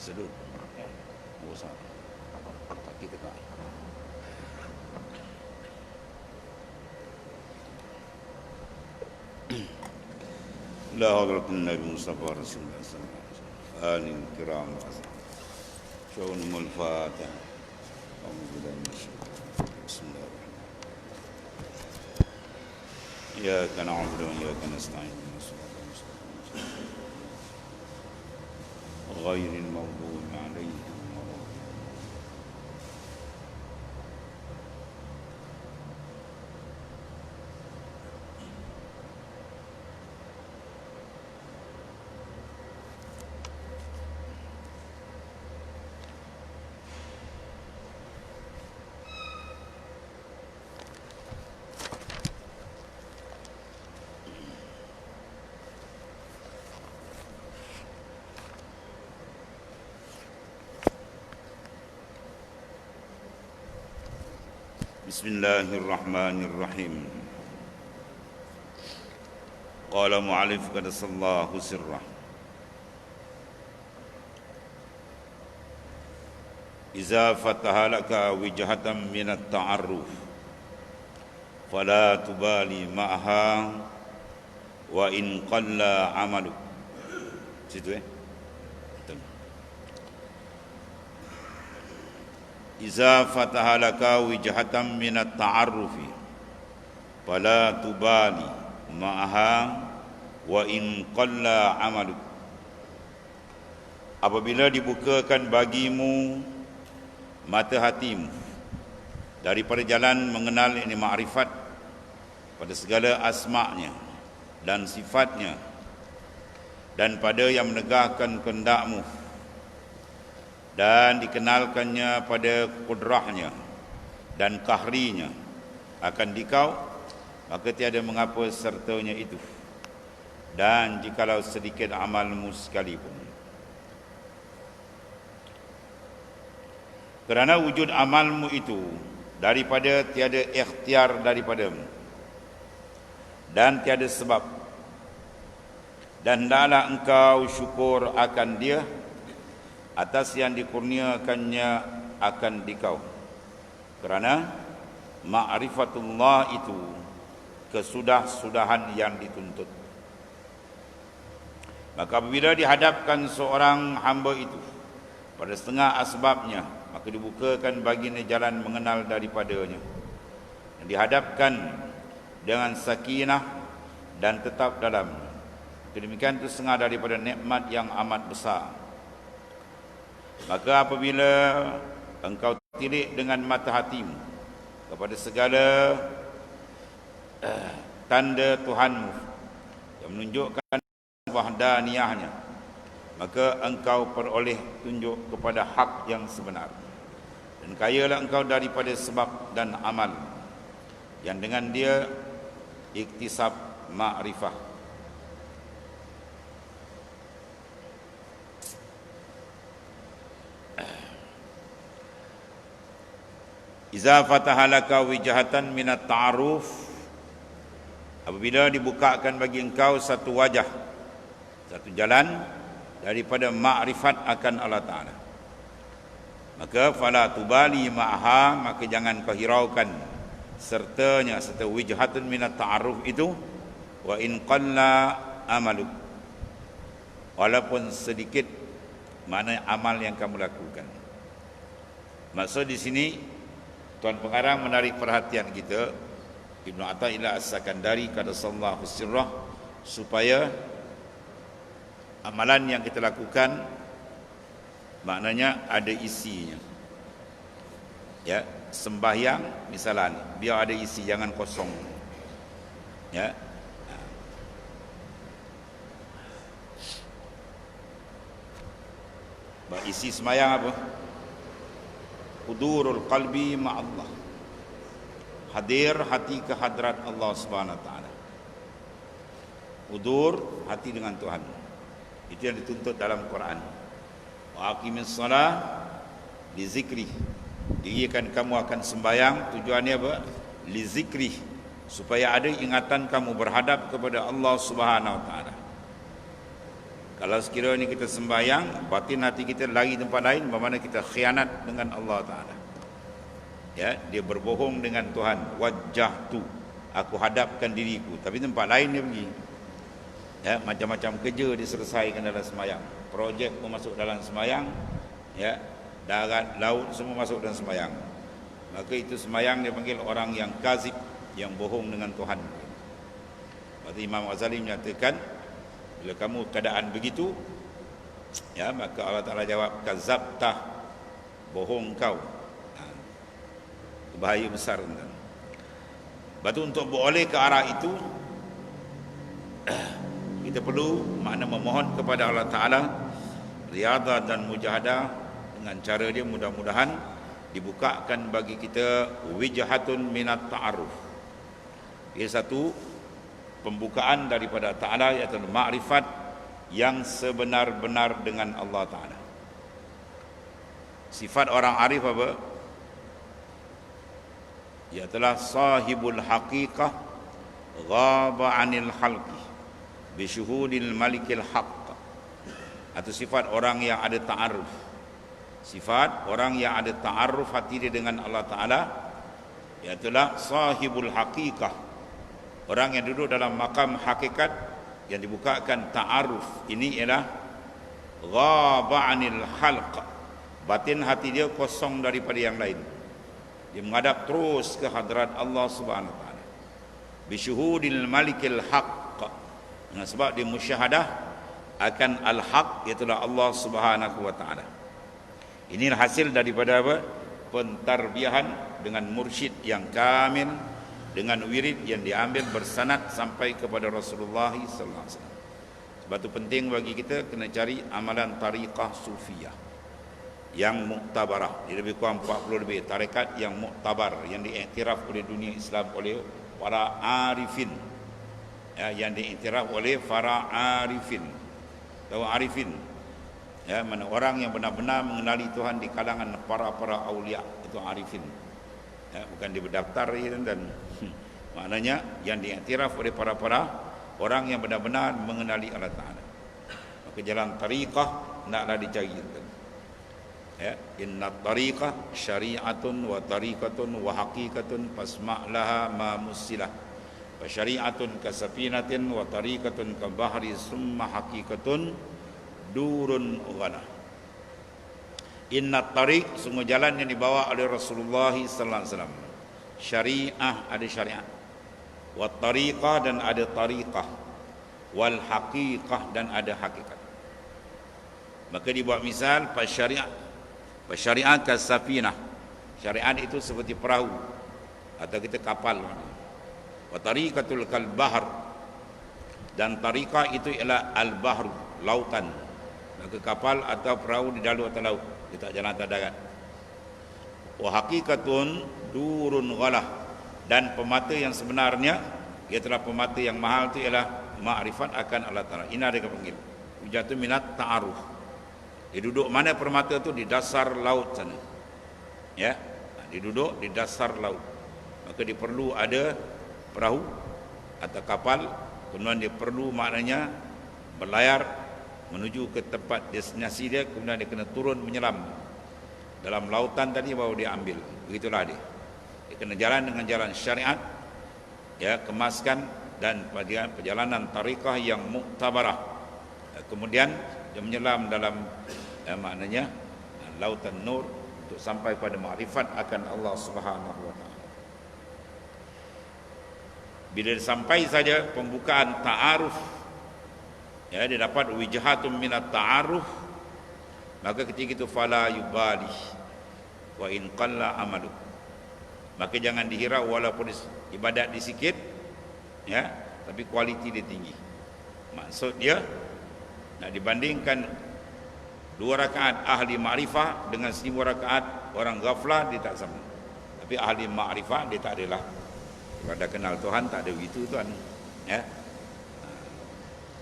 Sedut. Usah. Kaki tegak. La hadratin Nabi Mustafa Rasulullah sallallahu alaihi wasallam. Alin kiram. Syawunul Fatihah. إياك نعبد وإياك نستعين غير المغضوب عليهم ولا Bismillahirrahmanirrahim. Qala mu'alif qadasallahu sirrah. Iza fataha laka wijhatan minat ta'arruf fala tubali ma'aha wa in qalla amaluk. Situ Iza fataha laka wijhatan minat ta'arrufi fala tubali ma'aha wa in qalla amaluk. Apabila dibukakan bagimu mata hatimu daripada jalan mengenal ini ma'rifat pada segala asma'nya dan sifatnya dan pada yang menegakkan kehendakmu dan dikenalkannya pada kudrahnya dan kahrinya akan dikau, maka tiada mengapa sertanya itu, dan jikalau sedikit amalmu sekalipun. Kerana wujud amalmu itu daripada tiada ikhtiar daripadamu dan tiada sebab, dan hendaklah engkau syukur akan dia atas yang dikurniakannya akan dikau. Kerana ma'rifatullah itu kesudah-sudahan yang dituntut. Maka apabila dihadapkan seorang hamba itu pada setengah asbabnya, maka dibukakan baginya jalan mengenal daripadanya. Dihadapkan dengan sakinah dan tetap dalamnya. Demikian itu setengah daripada nikmat yang amat besar. Maka apabila engkau tilik dengan mata hatimu kepada segala tanda Tuhanmu yang menunjukkan wahdaniyahnya, maka engkau peroleh tunjuk kepada hak yang sebenar. Dan kayalah engkau daripada sebab dan amal yang dengan dia iktisab ma'rifah. Iza fataha laka wijhatan minat ta'aruf, apabila dibukakan bagi engkau satu wajah, satu jalan daripada ma'rifat akan Allah Ta'ala, maka fala tubali ma'aha, maka jangan kau hiraukan sertanya, serta wijhatun minat ta'aruf itu, wa in qalla amaluk, walaupun sedikit mana amal yang kamu lakukan. Maksud di sini Tuan Pengarang menarik perhatian kita, Ibnu Athaillah As-Sakandari qadasallahu sirrah, supaya amalan yang kita lakukan maknanya ada isinya. Ya, sembahyang misalnya, biar ada isi, jangan kosong. Ya. Isi sembahyang apa? Hudurul qalbi ma'allah, hadir hati ke hadrat Allah Subhanahu Wa Taala. Hudur hati dengan Tuhan, itu yang dituntut dalam Quran. Wa aqimis shalah li zikri, dirikan kamu akan sembahyang, tujuannya apa? Li zikri, supaya ada ingatan kamu berhadap kepada Allah Subhanahu Wa Taala. Kalau sekiranya kita sembahyang, batin hati kita lari tempat lain, bermakna kita khianat dengan Allah Ta'ala. Ya, dia berbohong dengan Tuhan. Wajjahtu, aku hadapkan diriku, tapi tempat lain dia pergi. Ya, macam-macam kerja diselesaikan dalam sembahyang. Projek pun masuk dalam sembahyang. Ya, darat, laut semua masuk dalam sembahyang. Maka itu sembahyang dia panggil orang yang kazib, yang bohong dengan Tuhan. Berarti Imam Ghazali menyatakan, bila kamu keadaan begitu, ya, maka Allah Ta'ala jawab, kazabtah, bohong kau. Bahaya besar. Lepas tu untuk beroleh ke arah itu, kita perlu makna memohon kepada Allah Ta'ala riyadhah dan mujahadah. Dengan cara dia mudah-mudahan dibukakan bagi kita wijhatun minat ta'aruf. Ia satu pembukaan daripada Ta'ala, iaitu ma'rifat yang sebenar-benar dengan Allah Ta'ala. Sifat orang arif apa? Ialah sahibul haqiqah ghaba anil khalqi bisyuhudil malikil haqq. Atau sifat orang yang ada ta'aruf. Sifat orang yang ada ta'aruf hati dia dengan Allah Ta'ala, ialah sahibul haqiqah, orang yang duduk dalam makam hakikat yang dibukakan ta'aruf. Ini ialah ghaba anil khalq, batin hati dia kosong daripada yang lain. Dia menghadap terus ke hadrat Allah Subhanahu Wa Taala. Bisyuhudil malikil haqq, dengan sebab dia musyahadah akan al-haq, iaitu Allah Subhanahu Wa Taala. Inilah hasil daripada apa? Pentarbiyahan dengan mursyid yang kamil, dengan wirid yang diambil bersanad sampai kepada Rasulullah sallallahu alaihi wasallam. Sebab itu penting bagi kita kena cari amalan tariqah sufiyah yang muktabarah. Dia lebih kurang 40 lebih tarekat yang muktabar, yang diiktiraf oleh dunia Islam, oleh para arifin, ya, yang diiktiraf oleh para arifin. Tahu arifin? Ya, mana orang yang benar-benar mengenali Tuhan di kalangan para aulia, itu arifin. Ya, bukan dia berdaftar dan maknanya yang diiktiraf oleh para orang yang benar-benar mengenali Allah Ta'ala. Maka jalan tariqah naklah dicari. Ya, inna tariqah syari'atun wa tariqatun wa haqiqatun fasma' laha ma musilah. Wa syari'atun kasafinatin wa tariqatun ka bahri summa haqiqatun durun ghana. Inna tariq, sungguh jalan yang dibawa oleh Rasulullah sallallahu alaihi wasallam. Syariah, ada syariat. Wa tariqah, dan ada tariqah. Wal haqiqah, dan ada hakikat. Maka dibuat misal pas syariat. Pas syariat kasafinah. Syariat itu seperti perahu atau kita kapal. Wa tariqatul kal bahr, dan tariqah itu ialah al bahru, lautan. Maka kapal atau perahu di dalam atas laut, dia tak jalan atas darat. Wa haqiqatun durun ghalah, dan pemata yang sebenarnya, ialah pemata yang mahal itu ialah ma'rifat akan Allah Ta'ala. Ini ada panggil wijatu minat ta'aruf. Dia duduk mana permata itu? Di dasar laut sana. Ya, dia duduk di dasar laut. Maka dia perlu ada perahu atau kapal, kemudian dia perlu maknanya berlayar menuju ke tempat destinasi dia, kemudian dia kena turun menyelam dalam lautan tadi baru dia ambil. Begitulah dia kena jalan dengan jalan syariat, ya, kemaskan, dan perjalanan tariqah yang muktabarah. Kemudian dia menyelam dalam maknanya lautan nur untuk sampai pada makrifat akan Allah Subhanahu Wa Taala. Bila sampai saja pembukaan ta'aruf, ya, dia dapat wijhatun minat ta'aruf, maka ketika itu fala yubali wa in qalla amalu, maka jangan dihirau walaupun ibadat dia sikit, ya, tapi kualiti dia tinggi. Maksud dia nak dibandingkan 2 rakaat ahli ma'rifah dengan 1000 rakaat orang ghaflah, dia tak sama. Tapi ahli ma'rifah dia tak adalah, pada kenal Tuhan tak ada begitu tuan, ya.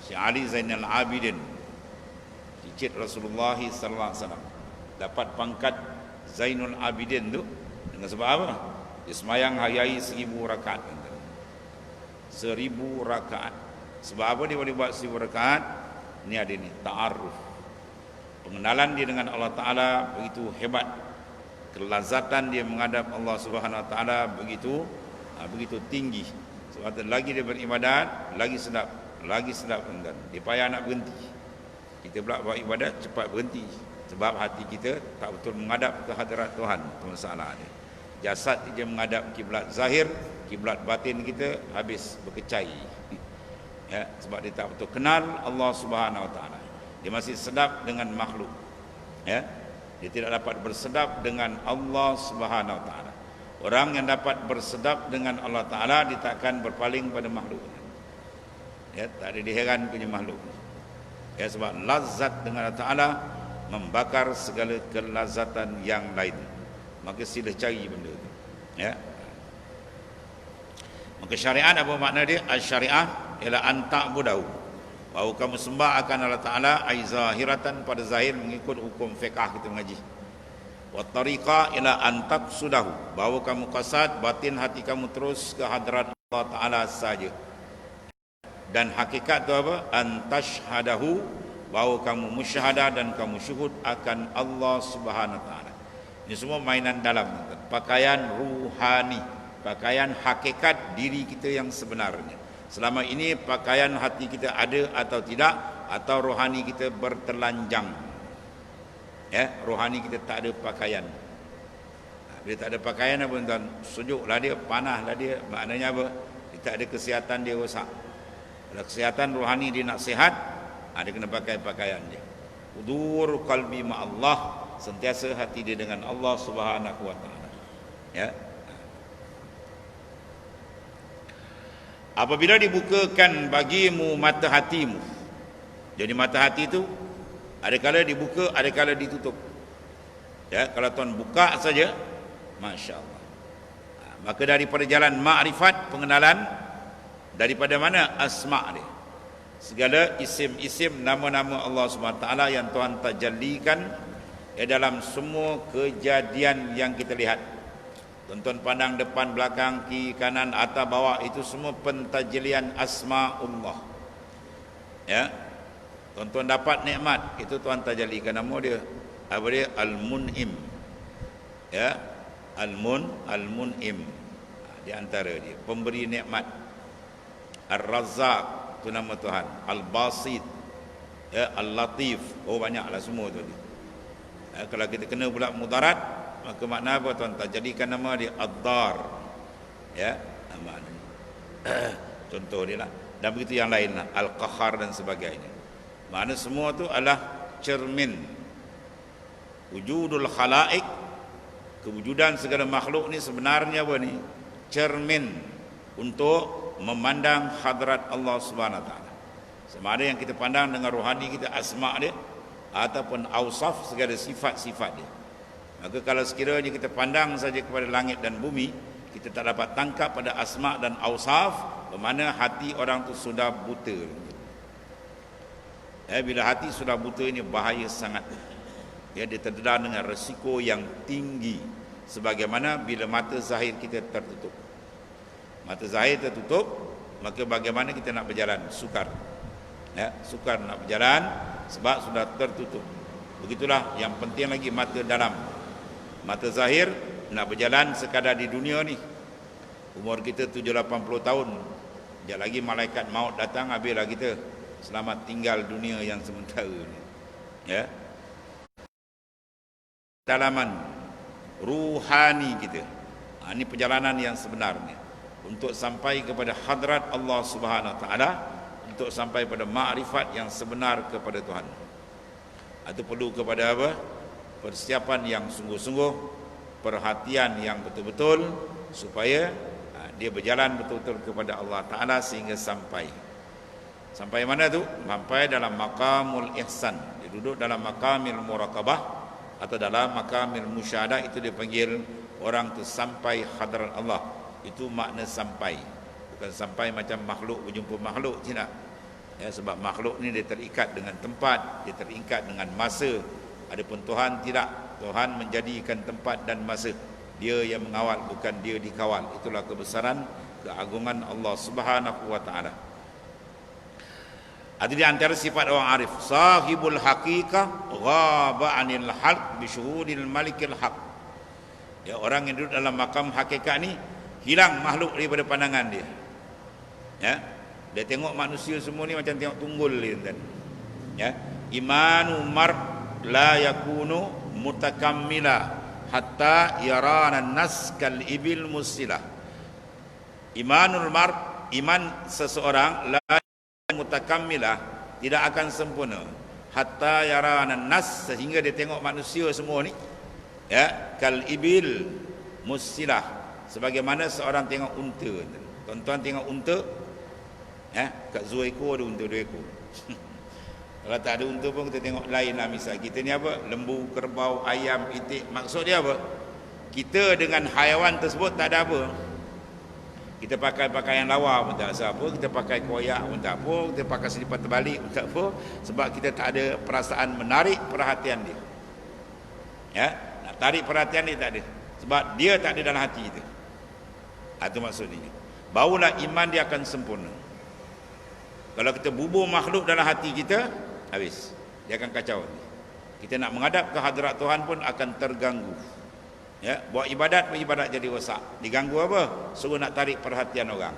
Syekh Ali Zainal Abidin, cicit Rasulullah sallallahu alaihi wasallam, dapat pangkat Zainul Abidin tu dengan sebab apa? Dia sembahyang hari-hari 1000 rakaat. 1000 rakaat. Sebab apa dia boleh buat 1000 rakaat? Ini ada ni ta'aruf. Pengenalan dia dengan Allah Ta'ala begitu hebat. Kelazatan dia menghadap Allah Subhanahu Wa Ta'ala begitu tinggi. Sebab lagi dia beribadat, lagi sedap enggan. Dia payah nak berhenti. Kita pula buat ibadat cepat berhenti. Sebab hati kita tak betul menghadap ke hadirat Tuhan. Itu masalah dia. Jasad dia menghadap kiblat zahir, kiblat batin kita habis berkecai. Ya, sebab dia tak betul kenal Allah Subhanahu Wa Ta'ala. Dia masih sedap dengan makhluk. Ya, dia tidak dapat bersedap dengan Allah Subhanahu Wa Ta'ala. Orang yang dapat bersedap dengan Allah Ta'ala, dia takkan berpaling pada makhluk. Ya, tak ada diheran punya makhluk. Ya, sebab lazat dengan Allah Ta'ala membakar segala kelazatan yang lain. Maka sila cari benda itu. Ya. Maka syariat apa makna dia? Al-syariah ialah antak budahu, bahawa kamu sembah akan Allah Ta'ala ai zahiratan, pada zahir mengikut hukum fiqh kita mengaji. Wa tariqah ialah antak sudahu, bahawa kamu qasad batin hati kamu terus ke hadrat Allah Ta'ala saja. Dan hakikat itu apa? Antashhadahu, bahawa kamu musyahadah dan kamu syuhud akan Allah Subhanahu Wa Ta'ala. Ini semua mainan dalam, pakaian ruhani, pakaian hakikat diri kita yang sebenarnya. Selama ini pakaian hati kita ada atau tidak, atau rohani kita bertelanjang. Ya, rohani kita tak ada pakaian. Dia tak ada pakaian apa tuan? Sejuklah dia, panahlah dia. Maknanya apa? Dia tak ada kesihatan, dia rosak. Kalau kesihatan rohani dia nak sihat, dia kena pakai pakaian dia. Udur qalbi ma'allah, sentiasa hati dia dengan Allah Subhanahu Wa Ta'ala. Ya. Apabila dibukakan bagimu mata hatimu, jadi mata hati itu ada kala dibuka, ada kala ditutup. Ya, kalau tuan buka saja, masya-Allah. Maka daripada jalan makrifat, pengenalan, daripada mana? Asma' dia. Segala isim-isim nama-nama Allah Subhanahu Wa Ta'ala yang Tuhan tajallikan dalam semua kejadian yang kita lihat. Tuan-tuan pandang depan, belakang, kiri, kanan, atas, bawah, itu semua pentajlian asma'ullah. Ya. Tuan-tuan dapat nikmat, itu Tuhan tajallikan nama dia. Apa dia? Al-Mun'im. Ya. Al-Mun'im. Di antara dia pemberi nikmat. Ar-Razzaq, itu nama Tuhan. Al-Basit. Ya, Al-Latif. Oh, banyaklah semua tu. Ya, kalau kita kena pula mudarat, maka makna apa tuan? Tak jadikan nama dia Ad-Dar. Ya, nama contoh dia lah. Dan begitu yang lain lah, Al-Qahar dan sebagainya. Makna semua tu adalah cermin wujudul khalaik, kewujudan segala makhluk ni sebenarnya apa ni? Cermin untuk memandang hadrat Allah Subhanahu Wa Ta'ala. Sama ada yang kita pandang dengan rohani kita, asma' dia, ataupun awsaf, segala sifat-sifat dia. Maka kalau sekiranya kita pandang saja kepada langit dan bumi, kita tak dapat tangkap pada asma' dan awsaf, bermakna hati orang tu sudah buta. Bila hati sudah buta ini bahaya sangat. Dia terdedah dengan resiko yang tinggi. Sebagaimana bila mata zahir kita tertutup. Mata zahir tertutup, maka bagaimana kita nak berjalan? Sukar. Ya, sukar nak berjalan sebab sudah tertutup. Begitulah yang penting lagi mata dalam. Mata zahir nak berjalan sekadar di dunia ni. Umur kita 70-80 tahun. Sekejap lagi malaikat maut datang, habislah kita. Selamat tinggal dunia yang sementara ni. Ya. Dalaman ruhani kita. Ini perjalanan yang sebenarnya untuk sampai kepada hadrat Allah Subhanahu Wa Ta'ala, untuk sampai pada makrifat yang sebenar kepada Tuhan. Itu perlu kepada apa? Persiapan yang sungguh-sungguh, perhatian yang betul-betul, supaya dia berjalan betul-betul kepada Allah Ta'ala sehingga sampai. Sampai mana tu? Sampai dalam maqamul ihsan. Dia duduk dalam maqamil muraqabah atau dalam maqamil musyahadah. Itu dia panggil orang tu sampai hadrat Allah. Itu makna sampai. Bukan sampai macam makhluk berjumpa makhluk, tidak. Ya, sebab makhluk ni dia terikat dengan tempat, dia terikat dengan masa. Adapun Tuhan tidak. Tuhan menjadikan tempat dan masa. Dia yang mengawal, bukan dia dikawal. Itulah kebesaran, keagungan Allah Subhanahu Wa Ta'ala. Itu di antara sifat orang arif. Sahibul haqiqah ghaba 'anil halq bi syuhudil malikil haq. Ya, orang yang duduk dalam makam hakikat ni hilang makhluk daripada pandangan dia. Ya. Dia tengok manusia semua ni macam tengok tunggul dia, tuan. Ya. Imanu mar la yakunu mutakammila hatta yarana nas kal ibil musilah. Imanul mar, iman seseorang la mutakammilah, tidak akan sempurna hatta yarana nas, sehingga dia tengok manusia semua ni, ya, kal ibil musilah, sebagaimana seorang tengok unta. Tuan-tuan tengok unta, ya, kat zoo ekor ada unta 2 ekor. Kalau tak ada unta pun kita tengok lain lah. Misal kita ni apa, lembu, kerbau, ayam, itik. Maksud dia apa? Kita dengan haiwan tersebut tak ada apa. Kita pakai pakaian lawa pun tak apa, kita pakai koyak pun tak apa, kita pakai selipar terbalik pun tak apa, sebab kita tak ada perasaan menarik perhatian dia. Ya, nak tarik perhatian dia tak ada, sebab dia tak ada dalam hati kita. Itu maksudnya. Barulah iman dia akan sempurna. Kalau kita bubur makhluk dalam hati kita, habis. Dia akan kacau. Kita nak menghadap ke hadirat Tuhan pun akan terganggu. Ya, buat ibadat jadi rosak. Diganggu apa? Suruh nak tarik perhatian orang.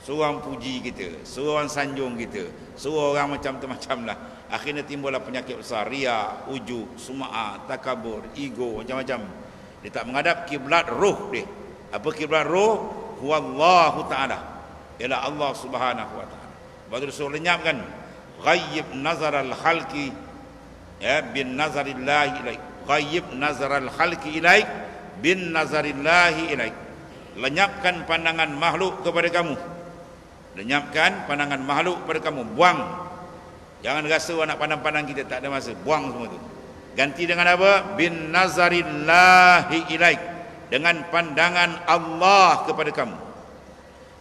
Suruh orang puji kita, suruh orang sanjung kita, suruh orang macam tu macam lah. Akhirnya timbullah penyakit besar, riya, ujub, sum'ah, takabur, ego, macam-macam. Dia tak menghadap kiblat roh dia. Apa kiblat roh? Huwallahu ta'ala. Ialah Allah Subhanahu wa ta'ala. Baru suruh lenyapkan ghaib nazaral khalqi, ya, bin nazarillahi ilaik. Ghaib nazaral khalqi ilaik bin nazarillahi ilaik. Lenyapkan pandangan makhluk kepada kamu. Lenyapkan pandangan makhluk kepada kamu. Buang. Jangan rasa nak pandang-pandang kita, tak ada masa. Buang semua tu. Ganti dengan apa? Bin nazarillahi ilaik. Dengan pandangan Allah kepada kamu.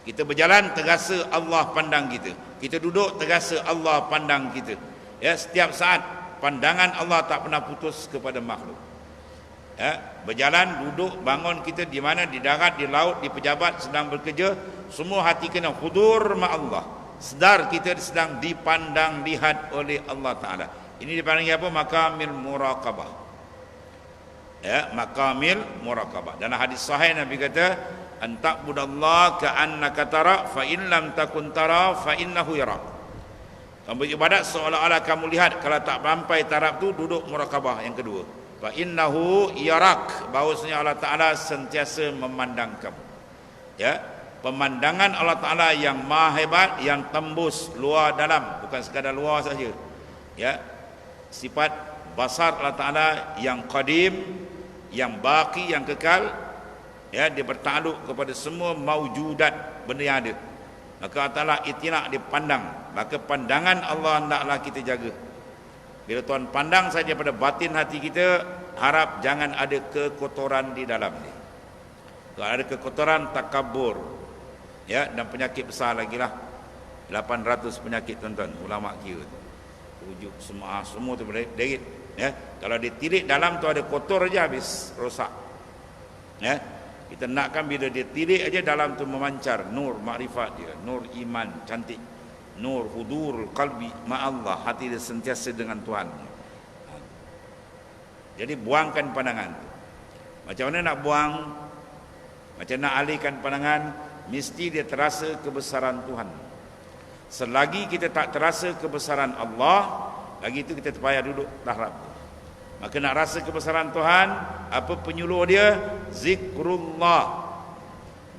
Kita berjalan terasa Allah pandang kita. Kita duduk terasa Allah pandang kita. Ya, setiap saat pandangan Allah tak pernah putus kepada makhluk. Ya, berjalan, duduk, bangun kita di mana, di darat, di laut, di pejabat, sedang bekerja, semua hati kena hudur ma Allah. Sedar kita sedang dipandang, lihat oleh Allah Ta'ala. Ini dipanggil apa? Makamil muraqabah. Ya, makamil muraqabah. Dalam hadis sahih Nabi kata, anta'budallaha ka'annaka tara, fa in lam takun tara, fa innahu yara. Kamu beribadat seolah-olah kamu lihat. Kalau tak sampai taraf tu, duduk muraqabah yang kedua. Fa innahu yarak, bahwasanya Allah Ta'ala sentiasa memandang kamu. Ya, pemandangan Allah Ta'ala yang maha hebat, yang tembus luar dalam, bukan sekadar luar saja. Ya, sifat basar Allah Ta'ala yang qadim, yang baqi, yang kekal. Ya, dia bertakluk kepada semua maujudat, benda yang ada. Maka Allah Ta'ala itina' dipandang. Maka pandangan Allah hendaklah kita jaga. Bila Tuhan pandang saja pada batin hati kita, harap jangan ada kekotoran di dalam ni. Kalau ada kekotoran, takabur, ya, dan penyakit besar lagi lah. 800 penyakit, tuan-tuan, ulama kira. Ujub, semua tu berderet. Ya, kalau ditilik dalam tu ada kotor aja, habis rosak. Ya, kita nakkan bila dia tilik aja dalam tu memancar nur makrifat dia, nur iman cantik, nur hudur qalbi ma Allah, hati dia sentiasa dengan Tuhan. Jadi buangkan pandangan. Macam mana nak buang? Macam nak alihkan pandangan? Mesti dia terasa kebesaran Tuhan. Selagi kita tak terasa kebesaran Allah, lagi itu kita terpayah duduk tahrab. Maka nak rasa kebesaran Tuhan, apa penyuluh dia? Zikrullah.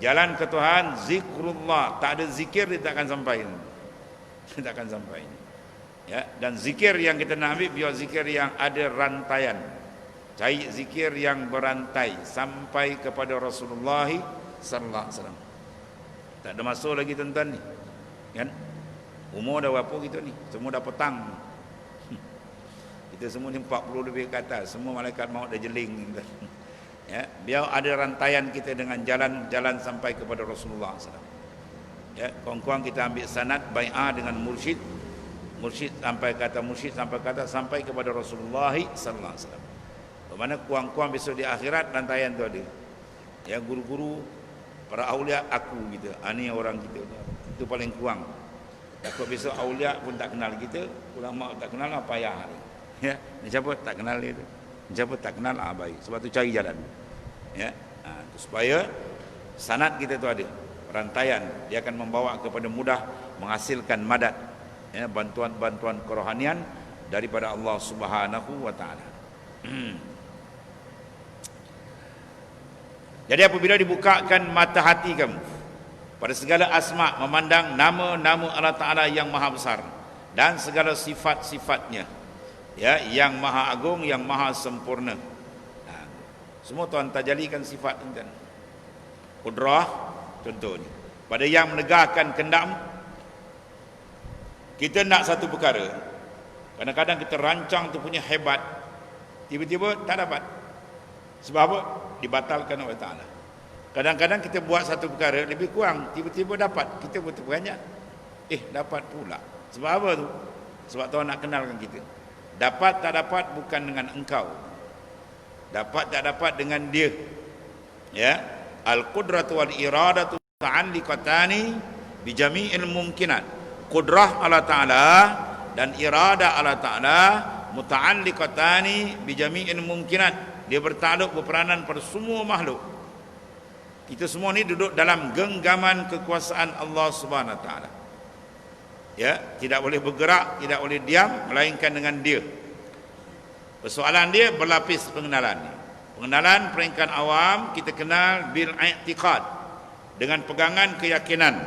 Jalan ke Tuhan, zikrullah. Tak ada zikir, dia tak akan sampai. Dia tak akan sampai. Ya, dan zikir yang kita nak ambil, biar zikir yang ada rantaian. Cari zikir yang berantai sampai kepada Rasulullah sallallahu alaihi wasallam. Tak ada masuk lagi tuan-tuan ni. Kan? Umur dah berapa kita ni? Semua dah petang. Kita semua ni 40 lebih ke atas. Semua malaikat maut dah jeling. Ya, biar ada rantaian kita dengan jalan-jalan sampai kepada Rasulullah SAW. Ya, kawan-kawan kita ambil sanad bai'ah dengan mursyid. Mursyid sampai kata mursyid sampai kepada Rasulullah sallallahu alaihi wasallam. Bagaimana kawan-kawan besok di akhirat rantaian tu ada. Ya, guru-guru para aulia aku gitu. Ini orang kita. Itu paling kurang. Takut besok aulia pun tak kenal kita, ulama tak kenal, apa payah. Ya, ni siapa tak kenal dia tu. Ni siapa tak kenal, baik. Sebab tu cari jalan. Ya. Supaya sanad kita tu ada rantaian, dia akan membawa kepada mudah menghasilkan madad, ya, bantuan-bantuan kerohanian daripada Allah Subhanahu wa taala. Jadi apabila dibukakan mata hati kamu pada segala asma, memandang nama-nama Allah Taala yang maha besar dan segala sifat-sifatnya, ya, yang maha agung, yang maha sempurna. Semua Tuhan tajalikan sifat tuan. Qudrah contohnya. Pada yang menegakkan kehendak, kita nak satu perkara, kadang-kadang kita rancang tu punya hebat, tiba-tiba tak dapat. Sebab apa? Dibatalkan oleh Ta'ala. Kadang-kadang kita buat satu perkara lebih kurang, tiba-tiba dapat, kita betul banyak, dapat pula. Sebab apa tu? Sebab Tuhan nak kenalkan kita. Dapat tak dapat bukan dengan engkau, dapat tak dapat dengan dia. Ya, al-qudratu wal iradatu ta'alliqatani bi jami'il mumkinat. Qudrah Allah Taala dan irada Allah Taala muta'alliqatani bi jami'il mumkinat. Dia bertakluk, berperanan pada semua makhluk. Kita semua ni duduk dalam genggaman kekuasaan Allah Subhanahu Wa Taala. Ya, tidak boleh bergerak, tidak boleh diam melainkan dengan dia. Persoalan dia berlapis pengenalan. Pengenalan peringkat awam kita kenal bil i'tiqad, dengan pegangan keyakinan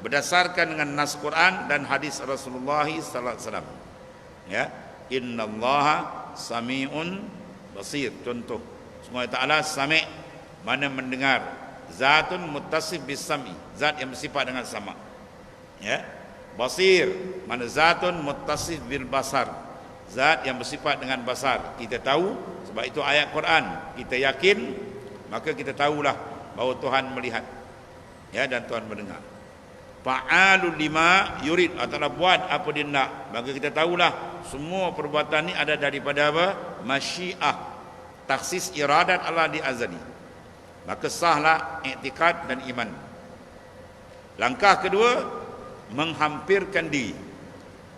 berdasarkan dengan nas Quran dan hadis Rasulullah sallallahu alaihi wasallam. Ya, innallaha samiun basir. Contoh, semua Taala sami', mana mendengar, zatun muttasif bis sam'i, zat yang bersifat dengan sama'. Ya, basir, mana zatun muttasif bil basar, zat yang bersifat dengan basar. Kita tahu sebab itu ayat Quran, kita yakin, maka kita tahulah bahawa Tuhan melihat, ya, dan Tuhan mendengar. Fa'alul lima yurid, atau buat apa dia nak, maka kita tahulah semua perbuatan ni ada daripada apa? Masyiah, taksis iradat Allah di azali. Maka sahlah i'tikad dan iman. Langkah kedua, menghampirkan diri.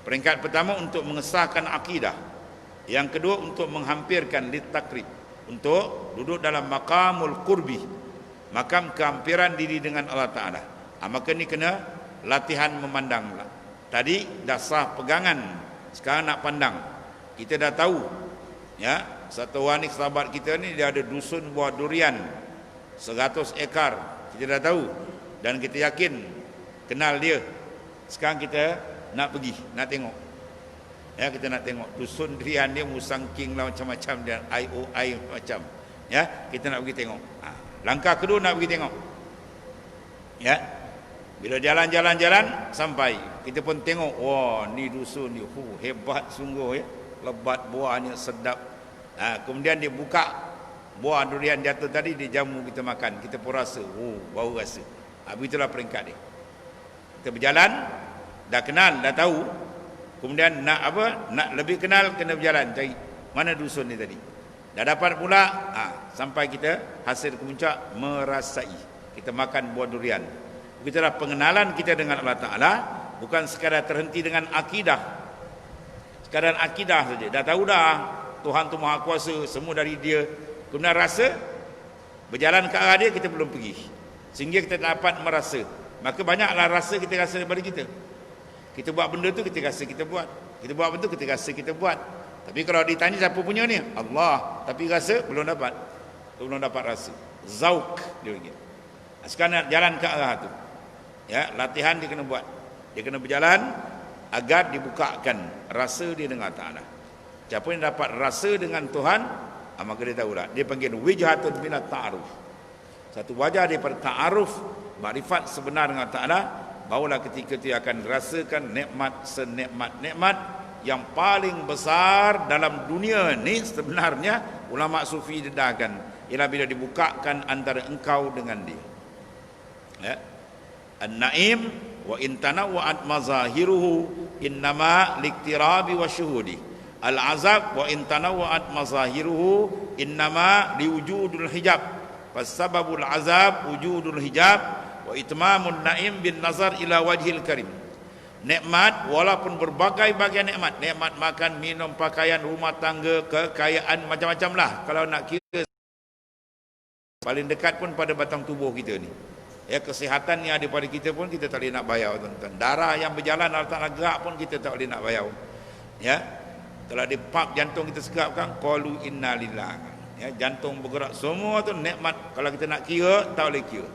Peringkat pertama untuk mengesahkan akidah, yang kedua untuk menghampirkan litakrib, untuk duduk dalam maqamul qurbi, makam kehampiran diri dengan Allah Ta'ala. Maka ni kena latihan memandang pula. Tadi dah sah pegangan, sekarang nak pandang. Kita dah tahu, ya, satu orang ni, sahabat kita ni, dia ada dusun buah durian 100 ekar. Kita dah tahu dan kita yakin kenal dia. Sekarang kita nak pergi, nak tengok. Ya, kita nak tengok dusun durian dia, musang king lah, macam-macam dia, IOI macam. Ya, kita nak pergi tengok. Langkah kedua nak pergi tengok. Ya, bila jalan-jalan sampai, kita pun tengok, wah, ni dusun ni, hebat sungguh, ya, lebat buahnya, sedap. Kemudian dia buka buah durian jatuh tadi, dia jamu kita makan, kita pun rasa, bau rasa. Begitulah peringkat dia. Kita berjalan, dah kenal, dah tahu. Kemudian nak apa? Nak lebih kenal, kena berjalan cari mana dusun ni tadi. Dah dapat pula, sampai kita hasil ke puncak, merasai. Kita makan buah durian. Begitulah pengenalan kita dengan Allah Ta'ala. Bukan sekadar terhenti dengan akidah, sekadar akidah saja. Dah tahu dah Tuhan tu Maha Kuasa, semua dari dia. Kemudian rasa, berjalan ke arah dia, kita belum pergi, sehingga kita dapat merasa. Maka banyaklah rasa kita rasa daripada kita. Kita buat benda tu, kita rasa kita buat. Kita buat benda tu, kita rasa kita buat. Tapi kalau ditanya siapa punya ni? Allah. Tapi rasa belum dapat. Belum dapat rasa. Zauk dia panggil. Sekarang nak jalan ke arah tu, ya, latihan dia kena buat. Dia kena berjalan agar dibukakan rasa dia dengan Ta'ala. Siapa yang dapat rasa dengan Tuhan, maka dia tahulah. Dia panggil wijhatun minat ta'aruf. Satu wajah daripada ta'aruf, makrifat sebenar dengan Ta'ala. Barulah ketika dia akan rasakan nikmat senikmat-nikmat yang paling besar dalam dunia ni. Sebenarnya ulama sufi dedahkan, ialah bila dibukakan antara engkau dengan dia. Ya. An-na'im wa in tanawwa'at mazahiruhu innama liktirabi wa syuhudi. Al-azab wa in tanawwa'at mazahiruhu innama liwujudul hijab. Fasababul azab wujudul hijab wa itmamun na'im bin nazar ila wajhil karim. Nikmat walaupun berbagai-bagai nikmat, nikmat makan, minum, pakaian, rumah tangga, kekayaan macam-macam lah. Kalau nak kira paling dekat pun pada batang tubuh kita ni. Ya, kesihatan yang ada pada kita pun kita tak boleh nak bayar, tuan-tuan. Darah yang berjalan Allah Taala gerak pun kita tak boleh nak bayar. Ya. Kalau di pump jantung kita segapkan, qalu inna lillah. Ya, jantung bergerak, semua tu nikmat. Kalau kita nak kira tak boleh kira.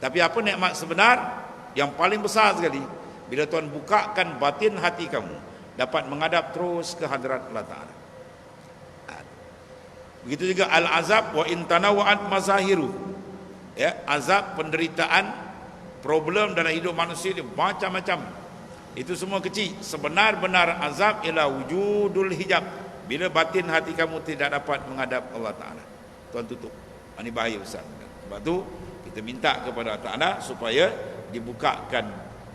Tapi apa nikmat sebenar yang paling besar sekali? Bila Tuhan bukakan batin hati kamu, dapat menghadap terus ke hadrat Allah Taala. Begitu juga al-azab wa in tanawwa'at mazahiru. Ya, azab, penderitaan, problem dalam hidup manusia ni macam-macam. Itu semua kecil. Sebenar-benar azab ialah wujudul hijab. Bila batin hati kamu tidak dapat menghadap Allah Taala, Tuhan tutup. Ini bahaya besar. Sebab tu kita minta kepada Allah Taala supaya dibukakan,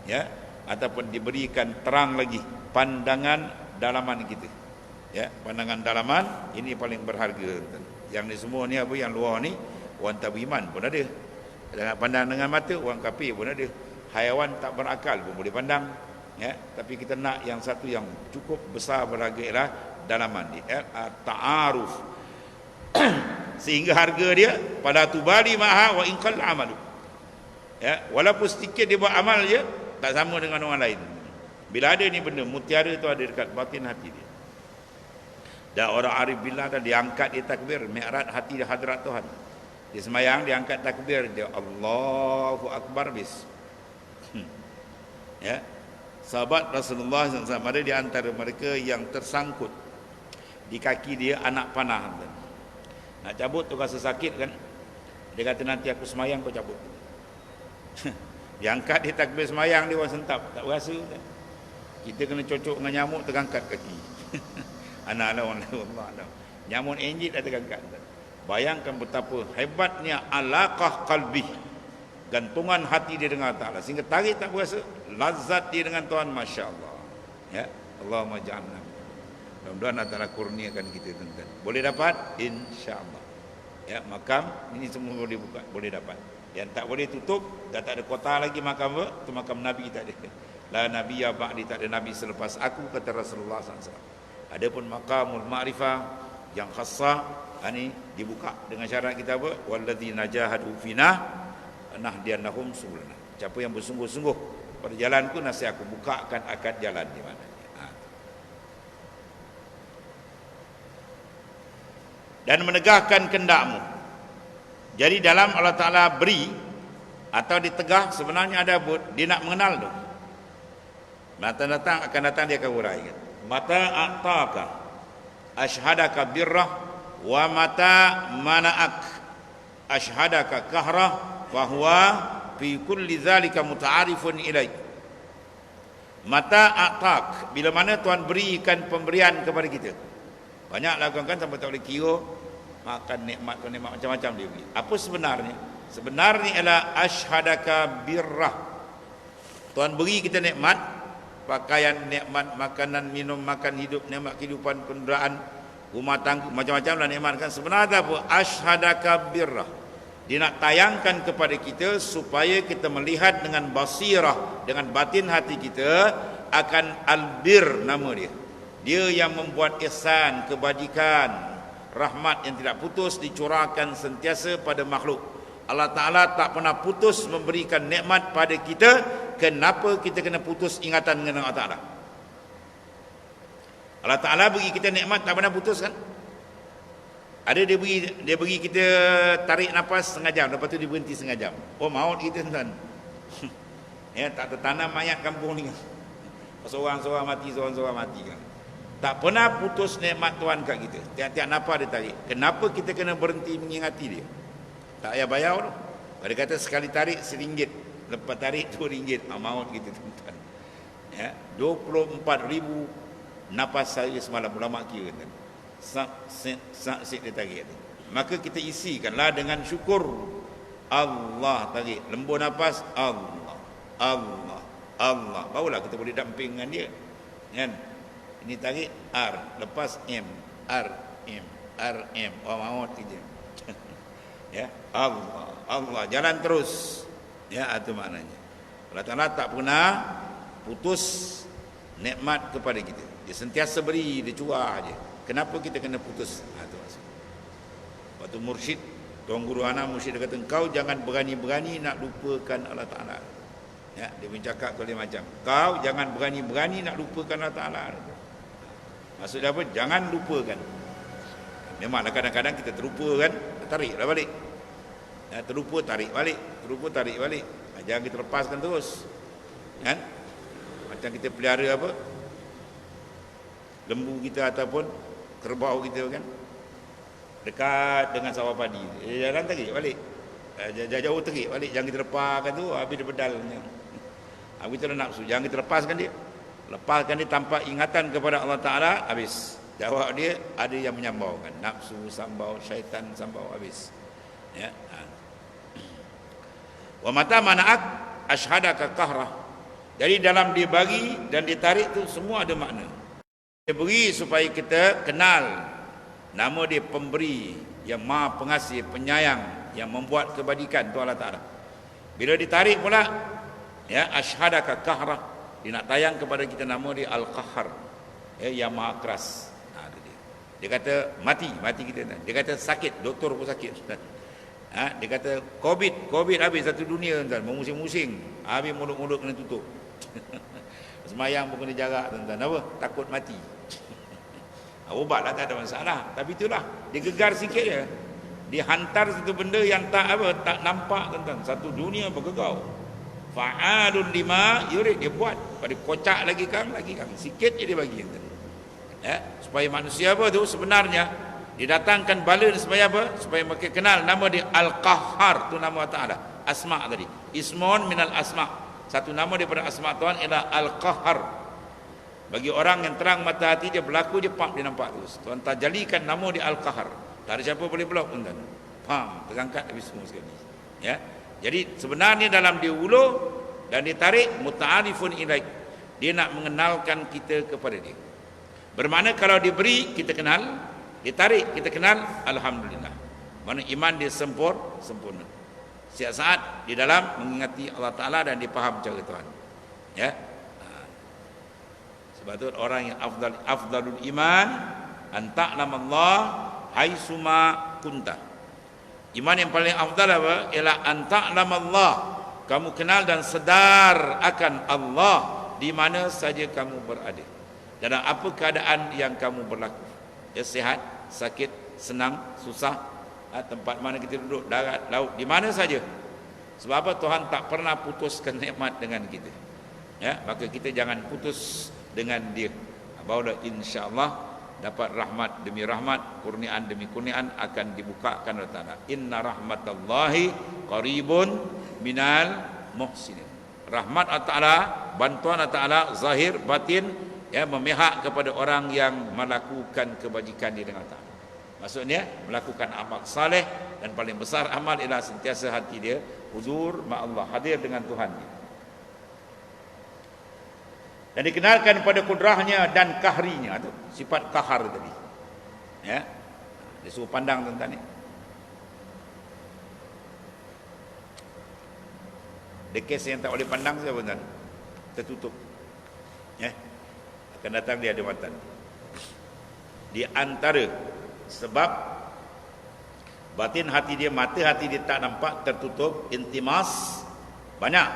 ya, ataupun diberikan terang lagi pandangan dalaman kita. Ya, pandangan dalaman ini paling berharga. Yang ni semua ni apa, yang luar ni orang tak beriman pun ada. Jangan pandang dengan mata, orang kafir pun ada. Haiwan tak berakal pun boleh pandang. Ya, tapi kita nak yang satu yang cukup besar berharga ialah dalaman ni, ta'aruf. Sehingga harga dia pada tubali maha wa inqal amalu. Ya, walaupun sedikit dia buat amal je, tak sama dengan orang lain. Bila ada ni benda, mutiara tu ada dekat batin hati dia. Dan orang arif billah dah diangkat, dia takbir mi'raj hati dia hadrat Tuhan. Dia semayang, dia angkat takbir, dia Allahu Akbar bis. Ya. Sahabat Rasulullah SAW ada di antara mereka yang tersangkut di kaki dia anak panah. Nak cabut tu rasa sakit kan. Dia kata nanti aku semayang kau cabut. Dia angkat, dia takbir semayang, dia orang sentap, tak berasa kan? Kita kena cocok dengan nyamuk, terangkat kaki. Anak Allah, Allah. Nyamuk enjit dah terangkat. Bayangkan betapa hebatnya alaqah qalbi, gantungan hati dia dengan Allah Ta'ala, sehingga tarik tak berasa, lazat dia dengan Tuhan, Masya Allah. Ya, Allahumma ja'alna. Mudah-mudahan Allah Ta'ala kurniakan kita, tuan-tuan. Boleh dapat? InsyaAllah. Ya, makam ini semua boleh buka, boleh dapat. Yang tak boleh tutup, dah tak ada kota lagi makam apa? Itu makam Nabi tak ada. La nabiyya ba'di, tak ada Nabi selepas aku, kata Rasulullah SAW. Adapun maqamul ma'rifah yang khassah, ini dibuka dengan syarat kita apa? Walladzina jahadu fina nahdiyannahum subulana. Siapa yang bersungguh-sungguh pada jalanku, nasi aku bukakan akad jalan di mana. Dan menegahkan kendakmu. Jadi dalam Allah Ta'ala beri atau ditegah, sebenarnya ada dia nak mengenal tu. Mata datang akan datang, dia akan uraikan. Mata a'taka ashhadaka birrah wa mata mana'ak ashhadaka kahrah wa huwa fi kulli zalika muta'arifun ilaik. Mata a'tak, bila mana Tuhan berikan pemberian kepada kita. Banyak lakukan sampai tak boleh kira. Makan nikmat, nikmat macam-macam dia beri. Apa sebenarnya? Sebenarnya ialah ashhadaka birrah. Tuhan beri kita nikmat, pakaian, nikmat makanan, minum, makan, hidup, nikmat kehidupan, kenderaan, rumah tangga, macam-macam lah nikmat kan. Sebenarnya apa? Ashhadaka birrah. Dia nak tayangkan kepada kita supaya kita melihat dengan basirah, dengan batin hati kita akan albir nama dia. Dia yang membuat ihsan, kebajikan, rahmat yang tidak putus dicurahkan sentiasa pada makhluk. Allah Ta'ala tak pernah putus memberikan nikmat pada kita. Kenapa kita kena putus ingatan dengan Allah Ta'ala? Allah Ta'ala beri kita nikmat tak pernah putus kan? Ada dia beri kita tarik nafas setengah jam, lepas tu dia berhenti setengah jam. Oh, maut kita tuan. Ya, tak tertanam mayat kampung ni kan. Seorang-seorang mati, seorang-seorang mati kan. Tak pernah putus nikmat Tuhan kat kita. Tiap-tiap nafas dia tarik. Kenapa kita kena berhenti mengingati dia? Tak payah bayar tu. Dia kata sekali tarik RM1, lepas tarik RM2. Maut kita tuan-tuan. Ya, 24,000 nafas saya semalam, ulama kira kan. Sak dia tarik. Maka kita isikanlah dengan syukur. Allah tarik, lembur nafas, Allah, Allah, Allah. Barulah kita boleh damping dengan dia. Kan? Ini tarik R, lepas M, R, M, R, M. Oh, maut kita. Ya, Allah, Allah, jalan terus. Ya, itu maknanya. Allah Ta'ala tak pernah putus nikmat kepada kita. Dia sentiasa beri, dia curah je. Kenapa kita kena putus? Itu maksud. Waktu mursyid, Tuan Guru Ana mursyid dia kata, kau jangan berani-berani nak lupakan Allah Ta'ala. Ya, dia mencakap oleh macam, kau jangan berani-berani nak lupakan Allah Ta'ala. Maksudnya apa? Jangan lupakan. Memanglah kadang-kadang kita terlupa kan, tariklah balik. Ya, terlupa, tarik balik. Terlupa, tarik balik. Jangan kita lepaskan terus. Kan? Macam kita pelihara apa? Lembu kita ataupun kerbau kita kan, dekat dengan sawah padi, jalan tarik balik, jauh tarik balik, jangan kita lepaskan tu, habis dia pedalnya. Habis itu nafsu, jangan kita lepaskan dia. Lepaskan dia tanpa ingatan kepada Allah Ta'ala, habis. Jawab dia, ada yang menyambaukan. Nafsu sambau, syaitan sambau, habis. Ya. Wa mata mana'ak ashhadaka qahrah. Jadi dalam dia bagi dan ditarik tu semua ada makna. Dia beri supaya kita kenal nama dia pemberi yang maha pengasih, penyayang, yang membuat kebajikan tu Allah Ta'ala. Bila ditarik pula, ya, ashhadaka qahrah, dia nak tayang kepada kita nama dia Al-Qahhar, ya, yang maha keras. Dia kata mati kita. Dia kata sakit, doktor pun sakit. Dia kata COVID habis satu dunia tuan, memusing-musing, habis mulut-mulut kena tutup. Semayang pun kena jarak tuan-tuan. Apa? Takut mati. Ubatlah, tak ada masalah. Tapi itulah, dia gegar sikit je. Dia hantar satu benda yang tak nampak tuan-tuan. Satu dunia bergegau. Fa'alun lima yurid, dia buat. Pada kocak lagi kang. Sikit je dia bagi tuan. Ya, supaya manusia apa tu sebenarnya didatangkan bala supaya apa? Supaya mereka kenal nama dia Al-Qahhar, tu nama Allah Ta'ala. Asma' tadi. Ismun minal asma'. Satu nama daripada asma' Tuhan ialah Al-Qahhar. Bagi orang yang terang mata hati dia berlaku, dia nampak terus. Tuhan tajalikan nama dia Al-Qahhar. Tak ada siapa boleh blok pun tuan. Terangkat habis semua sekali. Ya. Jadi sebenarnya dalam dia ulu dan ditarik muta'arifun ilaik. Dia nak mengenalkan kita kepada dia. Bermakna kalau diberi kita kenal, ditarik kita kenal, alhamdulillah. Mana iman dia sempurna. Setiap saat di dalam mengingati Allah Ta'ala dan dipaham cara Tuhan. Ya. Sebab itu orang yang afdalul iman an ta'lamallah haitsuma kunta. Iman yang paling afdal apa? Ialah an ta'lamallah, kamu kenal dan sedar akan Allah di mana saja kamu berada. Dalam apa keadaan yang kamu berlaku, ya, sihat, sakit, senang, susah, tempat mana kita duduk, darat, laut, di mana saja. Sebab apa? Tuhan tak pernah putuskan nikmat dengan kita. Ya, maka kita jangan putus dengan dia. Barulah insya-Allah dapat rahmat demi rahmat, kurniaan demi kurniaan akan dibukakan oleh Ta'ala. Inna rahmatallahi qaribun minal muhsinin. Rahmat Allah Ta'ala, bantuan Allah Ta'ala zahir batin, ya, memihak kepada orang yang melakukan kebajikan di dengan Ta'ala. Maksudnya melakukan amal saleh, dan paling besar amal ialah sentiasa hati dia huzur ma Allah, hadir dengan Tuhan. Dan dikenalkan pada kudrahnya dan kahrinya, itu sifat kahar tadi. Ya. Dia suruh pandang tuan-tuan ni. Dekes yang tak boleh pandang siapa tuan? Tertutup. Ya. Akan datang dia ada mata. Di antara sebab batin hati dia, mata hati dia tak nampak, tertutup, intimas, banyak.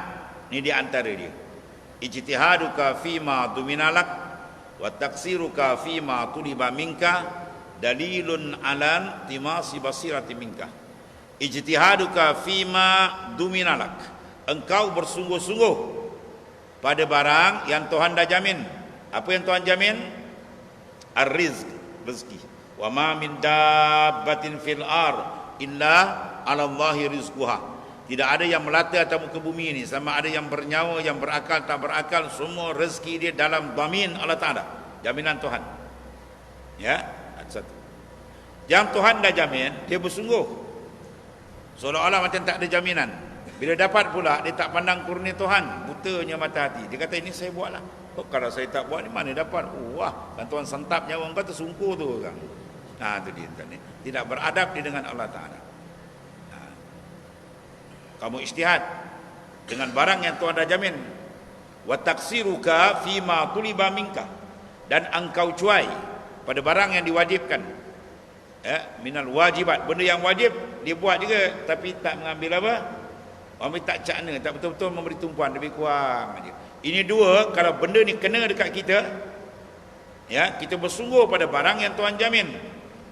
Ini di antara dia. Ijtihaduka fima duminalak wa taksiruka fima tuliba minka dalilun ala timasi basirati minka. Ijtihaduka fima duminalak, engkau bersungguh-sungguh pada barang yang Tuhan dah jamin. Apa yang Tuhan jamin? Ar-rizq, rezeki. Wa ma min dabbatin fil ar illa 'ala Allahi rizquha. Tidak ada yang melata atas muka bumi ini, sama ada yang bernyawa, yang berakal, tak berakal, semua rezeki dia dalam dhamin Allah Ta'ala, jaminan Tuhan. Ya, satu. Yang Tuhan dah jamin, dia bersungguh. Seolah-olah macam tak ada jaminan. Bila dapat pula, dia tak pandang kurnia Tuhan, butanya mata hati. Dia kata, ini saya buatlah. Oh, kalau saya tak buat, ni mana dapat? Wah, kan Tuhan sentap nyawa engkau, tersungkur tu orang. Itu dia. Tidak beradab dia dengan Allah Ta'ala. Kamu ijtihad dengan barang yang Tuhan dah jamin. wa taqsiruka fima tuliba minka, dan engkau cuai pada barang yang diwajibkan. Minal wajibat, benda yang wajib dia buat juga tapi tak mengambil apa? Ambil tak cakna, tak betul-betul memberi tumpuan, lebih kurang aja. Ini dua, kalau benda ni kena dekat kita, ya, kita bersungguh pada barang yang Tuhan jamin,